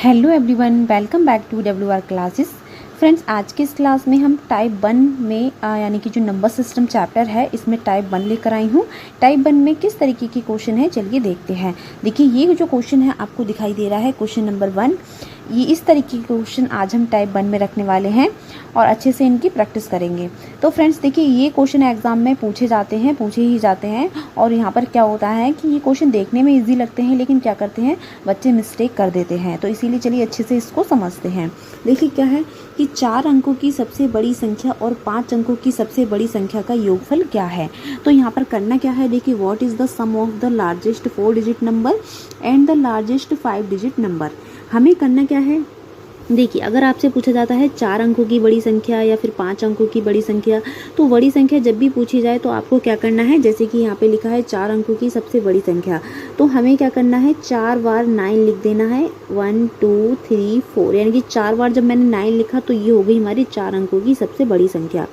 Hello everyone, welcome back to WR classes. Friends, आज के इस क्लास में हम टाइप 1 में यानी कि जो नंबर सिस्टम चैप्टर है इसमें टाइप 1 लेकर आई हूँ। टाइप 1 में किस तरीके के क्वेश्चन है चलिए देखते हैं। देखिए, ये जो क्वेश्चन है आपको दिखाई दे रहा है क्वेश्चन नंबर 1। ये इस तरीके के क्वेश्चन आज हम टाइप 1 में रखने वाले हैं और अच्छे से इनकी प्रैक्टिस करेंगे। तो फ्रेंड्स देखिए, ये क्वेश्चन एग्जाम में पूछे ही जाते हैं और यहाँ पर क्या होता है कि ये क्वेश्चन देखने में इजी लगते हैं, लेकिन क्या करते हैं बच्चे मिस्टेक कर देते हैं। तो इसीलिए चलिए अच्छे से इसको समझते हैं। देखिए क्या है कि 4 अंकों की सबसे बड़ी संख्या और 5 अंकों की सबसे बड़ी संख्या का योगफल क्या है। तो यहाँ पर करना क्या है, देखिए, what is the sum of the largest 4 digit number and the largest 5 digit number. हमें करना क्या है, देखिए, अगर आपसे पूछा जाता है 4 अंकों की बड़ी संख्या या फिर 5 अंकों की बड़ी संख्या, तो बड़ी संख्या जब भी पूछी जाए तो आपको क्या करना है, जैसे कि यहाँ पे लिखा है 4 अंकों की सबसे बड़ी संख्या, तो हमें क्या करना है 4 बार 9 लिख देना है। 1 2 3 4, यानी कि 4 बार जब मैंने 9 लिखा तो ये हो गई हमारी 4 अंकों की सबसे बड़ी संख्या।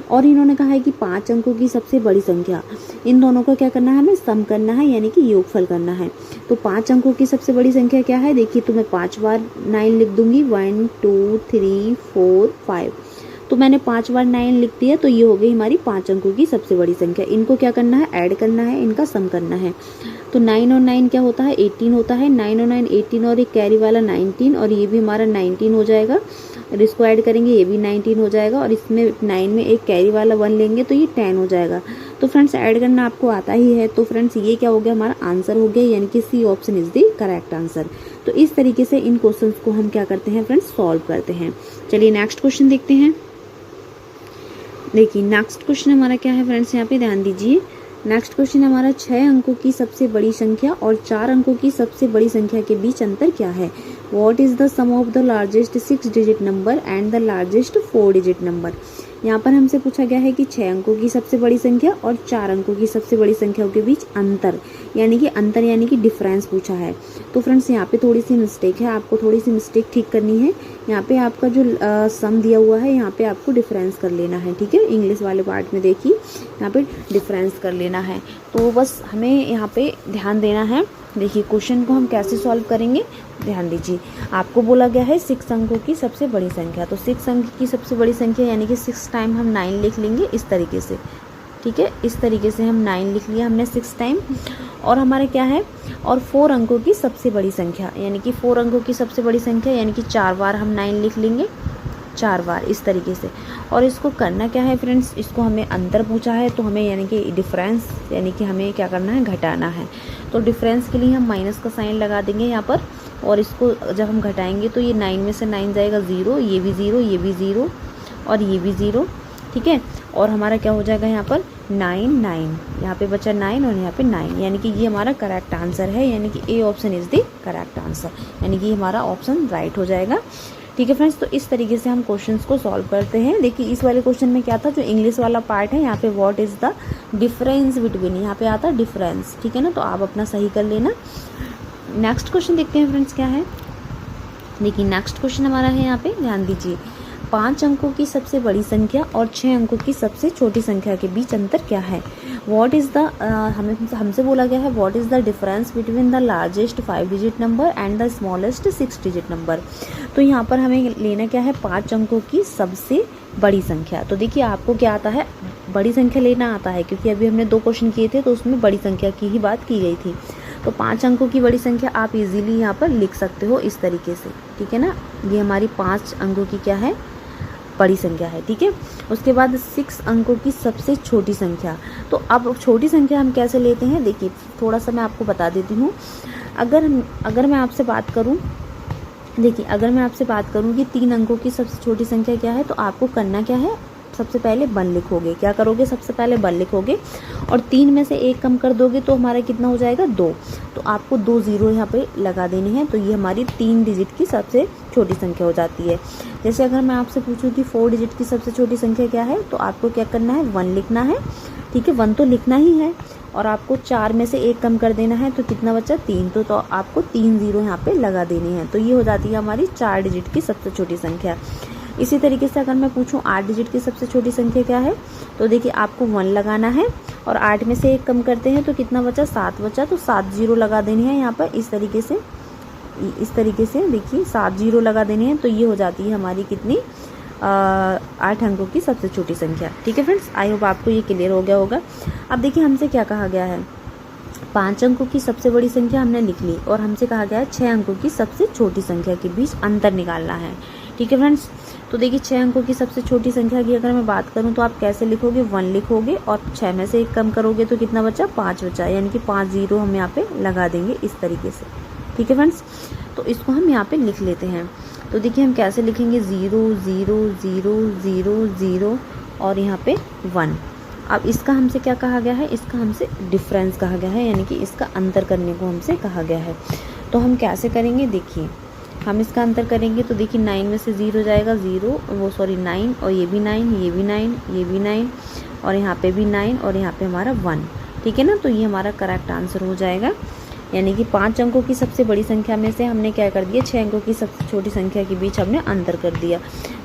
और इन्होंने कहा है कि 5 अंकों की सबसे बड़ी संख्या, इन दोनों का क्या करना है, हमें सम करना है, यानी कि योगफल करना है। तो 5 अंकों की सबसे बड़ी संख्या क्या है, देखिए, तो मैं 5 बार 9 लिख दूंगी। 1 2 3 4 5, तो मैंने 5 बार 9 लिख दिया, तो ये हो गई हमारी 5 अंकों की सबसे बड़ी संख्या। इनको क्या करना है, ऐड करना है, इनका सम करना है। तो 9 और 9 क्या होता है, 18 होता है। 9 और 9 18, और एक कैरी वाला 19, और ये भी हमारा 19 हो जाएगा। और इसको ऐड करेंगे, ये भी 19 हो जाएगा, और इसमें 9 में एक कैरी वाला 1 लेंगे तो ये 10 हो जाएगा। तो फ्रेंड्स, ऐड करना आपको आता ही है। तो फ्रेंड्स, ये क्या हो गया, हमारा आंसर हो गया, यानी कि C option is the correct answer. तो इस तरीके से इन क्वेश्चंस को हम क्या करते हैं फ्रेंड्स, सॉल्व करते हैं। चलिए नेक्स्ट क्वेश्चन देखते हैं। देखिए, नेक्स्ट क्वेश्चन हमारा क्या है फ्रेंड्स, यहाँ पे ध्यान दीजिए। नेक्स्ट क्वेश्चन हमारा 6 अंकों की सबसे बड़ी संख्या और 4 अंकों की सबसे बड़ी संख्या के बीच अंतर क्या है। What is the sum of the largest 6 digit number and the largest 4 digit number. यहाँ पर हमसे पूछा गया है कि 6 अंकों की सबसे बड़ी संख्या और 4 अंकों की सबसे बड़ी संख्याओं के बीच अंतर यानी कि डिफरेंस पूछा है। तो फ्रेंड्स, यहाँ पे थोड़ी सी मिस्टेक है, आपको थोड़ी सी मिस्टेक ठीक करनी है। यहाँ पे आपका जो सम दिया हुआ है, यहाँ पे आपको डिफरेंस कर लेना है, ठीक है। इंग्लिश वाले पार्ट में देखिए, यहाँ पे डिफरेंस कर लेना है। तो बस हमें यहाँ पे ध्यान देना है। देखिए, क्वेश्चन को हम कैसे सॉल्व करेंगे, ध्यान दीजिए। आपको बोला गया है 6 अंकों की सबसे बड़ी संख्या, तो 6 अंक की सबसे बड़ी संख्या यानी कि 6 टाइम हम 9 लिख लेंगे इस तरीके से, ठीक है। इस तरीके से हम 9 लिख लिया हमने 6 टाइम। और हमारे क्या है, और 4 अंकों की सबसे बड़ी संख्या, यानी कि 4 अंकों की सबसे बड़ी संख्या, यानी कि 4 बार हम 9 लिख लेंगे, 4 बार इस तरीके से। और इसको करना क्या है फ्रेंड्स, इसको हमें अंतर पूछा है, तो हमें यानी कि डिफरेंस, यानी कि हमें क्या करना है, घटाना है। तो डिफरेंस के लिए हम माइनस का साइन लगा देंगे यहाँ पर, और इसको जब हम घटाएंगे तो ये 9 में से 9 जाएगा 0, ये भी 0, ये भी 0, और ये भी 0, ठीक है। और हमारा क्या हो जाएगा यहाँ पर 9 9, यहाँ पे बचा 9 और यहाँ पे 9, यानी कि ये हमारा करेक्ट आंसर है, यानी कि A option is the correct answer, यानी कि हमारा ऑप्शन राइट हो जाएगा, ठीक है फ्रेंड्स। तो इस तरीके से हम क्वेश्चंस को सॉल्व करते हैं। देखिए, इस वाले क्वेश्चन में क्या था, जो इंग्लिश वाला पार्ट है, यहाँ पे what is the difference between, यहाँ पे आता डिफरेंस, ठीक है ना। तो आप अपना सही कर लेना। नेक्स्ट क्वेश्चन देखते हैं फ्रेंड्स क्या है। देखिए, नेक्स्ट क्वेश्चन हमारा है, यहाँ पे ध्यान दीजिए। 5 अंकों की सबसे बड़ी संख्या और 6 अंकों की सबसे छोटी संख्या के बीच अंतर क्या है। व्हाट इज़ द हमसे बोला गया है what is the difference between the largest 5 digit number and the smallest 6 digit number. तो यहाँ पर हमें लेना क्या है, 5 अंकों की सबसे बड़ी संख्या। तो देखिए, आपको क्या आता है, बड़ी संख्या लेना आता है, क्योंकि अभी हमने 2 क्वेश्चन किए थे तो उसमें बड़ी संख्या की ही बात की गई थी। तो 5 अंकों की बड़ी संख्या आप इजीली यहाँ पर लिख सकते हो इस तरीके से, ठीक है ना। ये हमारी 5 अंकों की क्या है, बड़ी संख्या है, ठीक है। उसके बाद 6 अंकों की सबसे छोटी संख्या। तो अब छोटी संख्या हम कैसे लेते हैं, देखिए थोड़ा सा मैं आपको बता देती हूँ। अगर मैं आपसे बात करूँ, देखिए, अगर मैं आपसे बात करूँ कि 3 अंकों की सबसे छोटी संख्या क्या है, तो आपको करना क्या है, सबसे पहले 1 लिखोगे। क्या करोगे, सबसे पहले 1 लिखोगे, और 3 में से 1 कम कर दोगे तो हमारा कितना हो जाएगा, 2। तो आपको 2 0 यहाँ पे लगा देने हैं। तो ये हमारी 3 डिजिट की सबसे छोटी संख्या हो जाती है। जैसे अगर मैं आपसे पूछूं कि 4 डिजिट की सबसे छोटी संख्या क्या है, तो आपको क्या करना है, 1 लिखना है, ठीक है। 1 तो लिखना ही है, और आपको 4 में से 1 कम कर देना है, तो कितना बचा, 3। तो आपको 3 0 यहाँ पे लगा देने हैं। तो ये हो जाती है हमारी 4 डिजिट की सबसे छोटी संख्या। इसी तरीके से अगर मैं पूछूं 8 डिजिट की सबसे छोटी संख्या क्या है, तो देखिए, आपको 1 लगाना है, और 8 में से 1 कम करते हैं तो कितना बचा, 7 बचा। तो 7 0 लगा देनी है यहाँ पर इस तरीके से, इस तरीके से देखिए 7 जीरो लगा देने हैं, तो ये हो जाती है हमारी कितनी 8 अंकों की सबसे छोटी संख्या। ठीक है फ्रेंड्स, आई होप आपको ये क्लियर हो गया होगा। अब देखिए हमसे क्या कहा गया है, 5 अंकों की सबसे बड़ी संख्या हमने लिख ली और हमसे कहा गया है 6 अंकों की सबसे छोटी संख्या के बीच अंतर निकालना है। ठीक है फ्रेंड्स, तो देखिए 6 अंकों की सबसे छोटी संख्या की अगर मैं बात करूं तो आप कैसे लिखोगे, 1 लिखोगे और 6 में से 1 कम करोगे तो कितना बचा, 5 बचा, यानी कि 5 जीरो हम यहाँ पे लगा देंगे इस तरीके से। ठीक है फ्रेंड्स, तो इसको हम यहाँ पे लिख लेते हैं। तो देखिए हम कैसे लिखेंगे, 0 0 0 0 0 और यहाँ पे 1। अब इसका हमसे क्या कहा गया है, इसका हमसे डिफरेंस कहा गया है, यानी कि इसका अंतर करने को हमसे कहा गया है। तो हम कैसे करेंगे, देखिए हम इसका अंतर करेंगे तो देखिए 9 में से 0 जाएगा 0, 9 और ये भी 9, ये भी 9, ये भी 9 और यहाँ पे भी 9 और यहाँ पे हमारा 1। ठीक है ना, तो ये हमारा करेक्ट आंसर हो जाएगा। यानी कि 5 अंकों की सबसे बड़ी संख्या में से हमने क्या कर दिया, 6 अंकों की सबसे छोटी संख्या के बीच हमने अंतर कर दिया।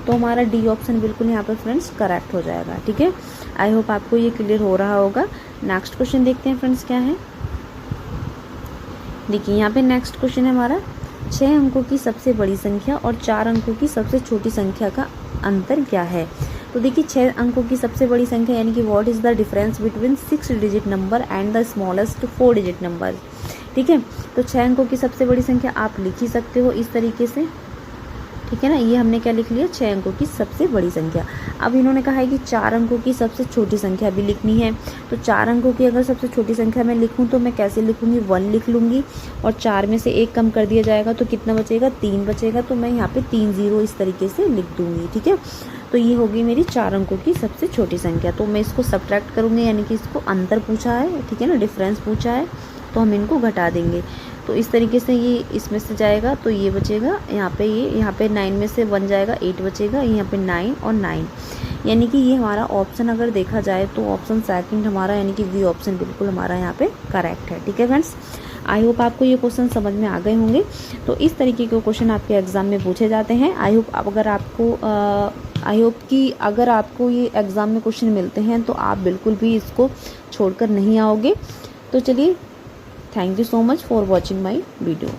तो हमारा डी ऑप्शन बिल्कुल यहाँ पर फ्रेंड्स करेक्ट हो जाएगा। ठीक है, आई होप आपको ये क्लियर हो रहा होगा। नेक्स्ट क्वेश्चन देखते हैं फ्रेंड्स क्या है। देखिए यहाँ पे नेक्स्ट क्वेश्चन है हमारा, 6 अंकों की सबसे बड़ी संख्या और 4 अंकों की सबसे छोटी संख्या का अंतर क्या है। तो देखिए 6 अंकों की सबसे बड़ी संख्या यानी कि what is the difference between 6 digit number and the smallest 4 digit number. ठीक है, तो 6 अंकों की सबसे बड़ी संख्या आप लिख ही सकते हो इस तरीके से। ठीक है ना, ये हमने क्या लिख लिया, 6 अंकों की सबसे बड़ी संख्या। अब इन्होंने कहा है कि 4 अंकों की सबसे छोटी संख्या भी लिखनी है। तो 4 अंकों की अगर सबसे छोटी संख्या मैं लिखूं तो मैं कैसे लिखूंगी, 1 लिख लूँगी और 4 में से 1 कम कर दिया जाएगा तो कितना बचेगा, 3 बचेगा। तो मैं यहाँ पे 3 जीरो इस तरीके से लिख दूँगी। ठीक है, तो ये होगी मेरी 4 अंकों की सबसे छोटी संख्या। तो मैं इसको सब्ट्रैक्ट करूँगी, यानी कि इसको अंतर पूछा है, ठीक है ना, डिफरेंस पूछा है, तो हम इनको घटा देंगे। तो इस तरीके से ये इसमें से जाएगा तो ये बचेगा यहाँ पे, ये यहाँ पे 9 में से 1 जाएगा, 8 बचेगा, यहाँ पे 9 और 9, यानी कि ये हमारा ऑप्शन अगर देखा जाए तो ऑप्शन सेकंड हमारा यानी कि वी ऑप्शन बिल्कुल हमारा यहाँ पे करेक्ट है। ठीक है फ्रेंड्स, आई होप आपको ये क्वेश्चन समझ में आ गए होंगे। तो इस तरीके के क्वेश्चन आपके एग्ज़ाम में पूछे जाते हैं। आई होप कि अगर आपको ये एग्ज़ाम में क्वेश्चन मिलते हैं तो आप बिल्कुल भी इसको छोड़कर नहीं आओगे। तो चलिए, thank you so much for watching my video.